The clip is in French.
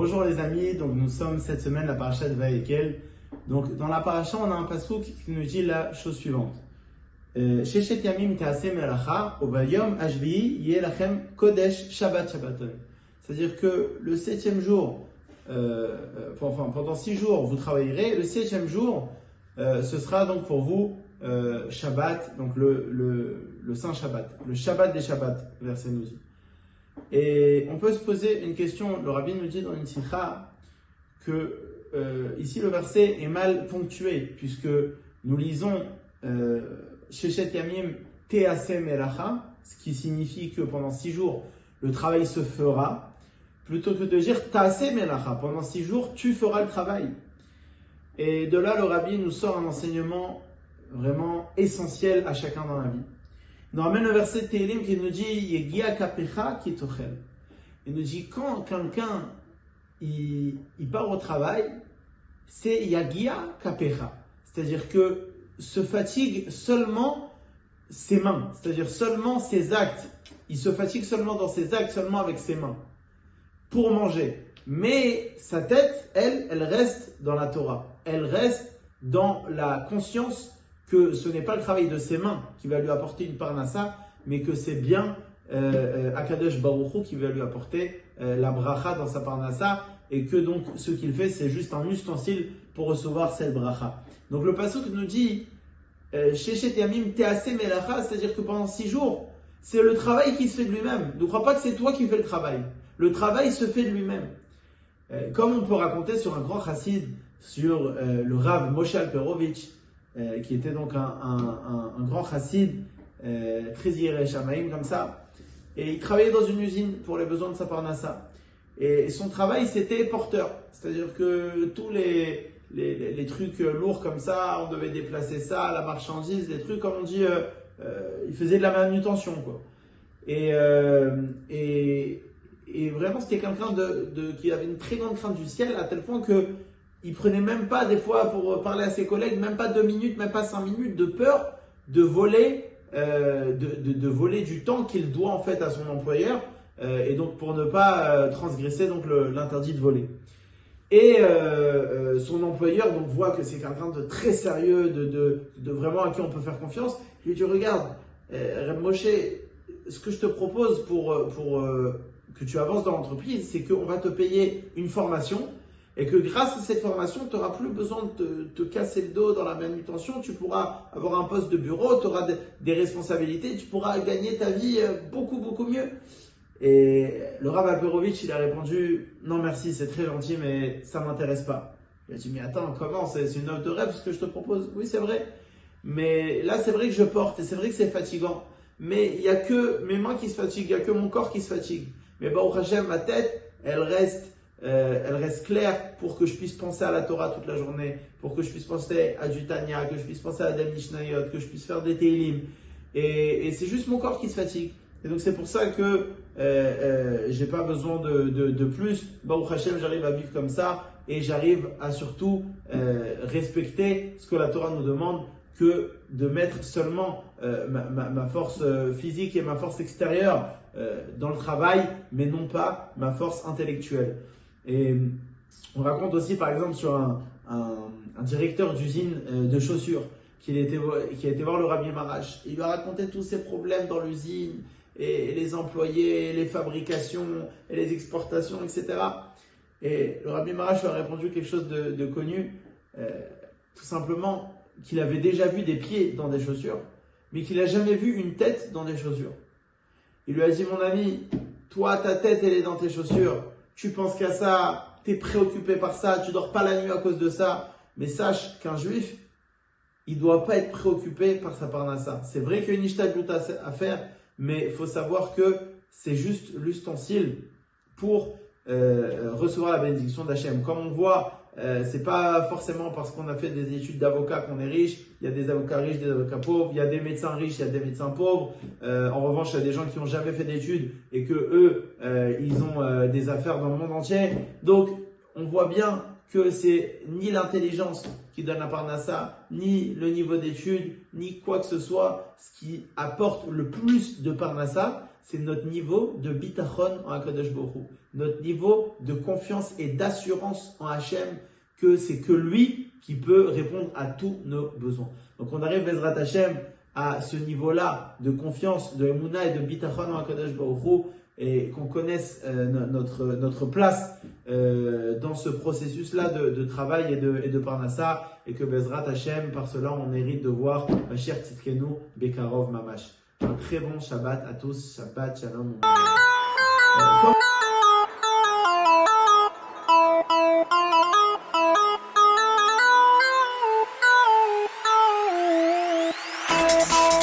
Bonjour les amis, donc nous sommes cette semaine la paracha de Vayekel. Donc dans la paracha, on a un passouk qui nous dit la chose suivante. Sheshet yamim ta'aseh melacha, uvayom ashvi'i yeh lachem kodesh shabbat shabbaton. C'est-à-dire que le 7e jour, pendant 6 jours, vous travaillerez. Le 7e jour, ce sera donc pour vous Shabbat, donc le Saint Shabbat, le Shabbat des Shabbats, le verset nous dit. Et on peut se poser une question, le Rabbi nous dit dans une sikha que ici le verset est mal ponctué, puisque nous lisons Sheshet Yamim Te'aseh Melacha, ce qui signifie que pendant 6 jours le travail se fera, plutôt que de dire Ta'aseh Melacha, pendant 6 jours tu feras le travail. Et de là le Rabbi nous sort un enseignement vraiment essentiel à chacun dans la vie. Il nous ramène le verset de Tehillim qui nous dit Yegia kapecha kitochel. Il nous dit quand quelqu'un il part au travail, c'est Yagia kapecha, c'est-à-dire que se fatigue seulement ses mains, c'est-à-dire seulement ses actes. Il se fatigue seulement dans ses actes, seulement avec ses mains, pour manger. Mais sa tête, elle reste dans la Torah. Elle reste dans la conscience que ce n'est pas le travail de ses mains qui va lui apporter une parnassa, mais que c'est bien Akadosh Baruch Hu qui va lui apporter la bracha dans sa parnassa, et que donc ce qu'il fait, c'est juste un ustensile pour recevoir cette bracha. Donc le pasuk nous dit Sheshet Yamim Te'aseh Melacha, c'est-à-dire que pendant 6 jours, c'est le travail qui se fait de lui-même. Ne crois pas que c'est toi qui fais le travail. Le travail se fait de lui-même. Comme on peut raconter sur un grand chassid, sur le Rav Moshe Alperovitch, qui était donc un grand chassid, très yireh shamaim comme ça, et il travaillait dans une usine pour les besoins de sa parnassa. Et son travail, c'était porteur, c'est-à-dire que tous les trucs lourds comme ça, on devait déplacer ça, la marchandise, les trucs, comme on dit, il faisait de la manutention, quoi. Et vraiment, c'était quelqu'un qui avait une très grande crainte du ciel, à tel point que il prenait même pas, des fois, pour parler à ses collègues, même pas 2 minutes, même pas 5 minutes, de peur de voler, de voler du temps qu'il doit en fait à son employeur, et donc pour ne pas transgresser donc l'interdit de voler. Et son employeur donc voit que c'est quelqu'un de très sérieux, de vraiment à qui on peut faire confiance. Il lui dit regarde, Reb Moshe, ce que je te propose pour que tu avances dans l'entreprise, c'est qu'on va te payer une formation. Et que grâce à cette formation, tu n'auras plus besoin de te casser le dos dans la manutention, tu pourras avoir un poste de bureau, tu auras des responsabilités, tu pourras gagner ta vie beaucoup mieux. Et le Rav Alperovitch, il a répondu « Non merci, c'est très gentil, mais ça ne m'intéresse pas. » Il a dit « Mais attends, comment? C'est une œuvre de rêve ce que je te propose. » Oui, c'est vrai. Mais là, c'est vrai que je porte et c'est vrai que c'est fatigant. Mais il n'y a que mes mains qui se fatiguent, il n'y a que mon corps qui se fatigue. Mais Baruch Hashem, ma tête, elle reste claire pour que je puisse penser à la Torah toute la journée, pour que je puisse penser à du Tanya, que je puisse penser à des Mishnayot, que je puisse faire des Tehillim. Et c'est juste mon corps qui se fatigue. Et donc c'est pour ça que j'ai pas besoin de plus. Baruch Hashem, j'arrive à vivre comme ça et j'arrive à surtout respecter ce que la Torah nous demande, que de mettre seulement ma force physique et ma force extérieure dans le travail, mais non pas ma force intellectuelle. Et on raconte aussi par exemple sur un directeur d'usine de chaussures qui a été voir le Rabbi Marash. Il lui a raconté tous ses problèmes dans l'usine, et les employés, les fabrications, et les exportations, etc. Et le Rabbi Marash lui a répondu quelque chose de connu, tout simplement qu'il avait déjà vu des pieds dans des chaussures, mais qu'il n'a jamais vu une tête dans des chaussures. Il lui a dit, mon ami, toi, ta tête, elle est dans tes chaussures. Tu penses qu'à ça, tu es préoccupé par ça, tu dors pas la nuit à cause de ça. Mais sache qu'un juif, il ne doit pas être préoccupé par sa parnassa. C'est vrai qu'il y a une ishtadlut à faire, mais il faut savoir que c'est juste l'ustensile pour recevoir la bénédiction d'Hachem. Comme on voit, c'est pas forcément parce qu'on a fait des études d'avocat qu'on est riche. Il y a des avocats riches, des avocats pauvres. Il y a des médecins riches, il y a des médecins pauvres. En revanche, il y a des gens qui n'ont jamais fait d'études et que eux, ils ont des affaires dans le monde entier. Donc, on voit bien que c'est ni l'intelligence qui donne la parnassa, ni le niveau d'études, ni quoi que ce soit. Ce qui apporte le plus de parnassa, c'est notre niveau de bitachon en Akadosh Baruch Hu, notre niveau de confiance et d'assurance en Hachem, que c'est que lui qui peut répondre à tous nos besoins. Donc on arrive Bezrat Hachem à ce niveau-là de confiance, de Emouna et de bitachon en Akadosh Baruch Hu, et qu'on connaisse notre place dans ce processus-là de travail et de parnassa, et que Bezrat Hachem, par cela, on mérite de voir Mashiach Tzidkenu Bekarov Mamash. Un très bon Shabbat à tous, Shabbat Shalom.